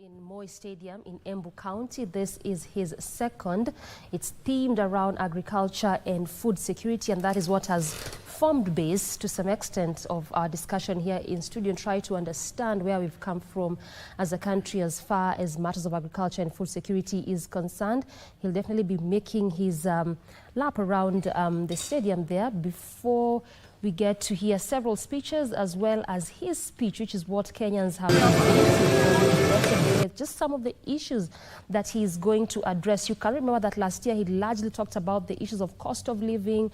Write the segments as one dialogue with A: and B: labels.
A: In Moi Stadium in Embu County. This is his second. It's themed around agriculture and food security, and that is what has formed base to some extent of our discussion here in studio and try to understand where we've come from as a country as far as matters of agriculture and food security is concerned. He'll definitely be making his lap around the stadium there before we get to hear several speeches as well as his speech, which is what Kenyans have been just some of the issues that he is going to address. You can remember that last year he largely talked about the issues of cost of living,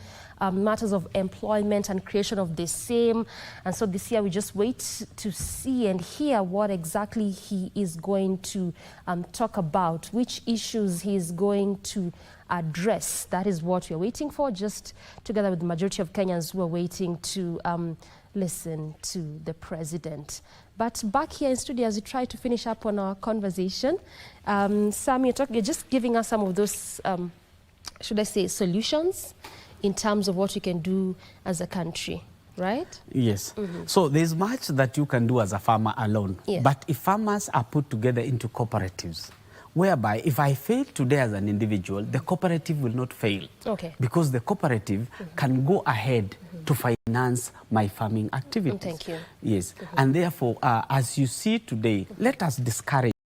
A: matters of employment and creation of the same. And so this year we just wait to see and hear what exactly he is going to talk about, which issues he is going to address. That is what we're waiting for, just together with the majority of Kenyans who are waiting to listen to the president. But back here in studio, as we try to finish up on our conversation, Sam, you're just giving us some of those, should I say, solutions in terms of what we can do as a country, right?
B: Yes. So there's much that you can do as a farmer alone.
A: Yes.
B: But if farmers are put together into cooperatives, whereby if I fail today as an individual, the cooperative will not fail.
A: Okay.
B: Because the cooperative can go ahead to finance my farming activities.
A: Thank you.
B: Yes. And therefore, as you see today, let us discourage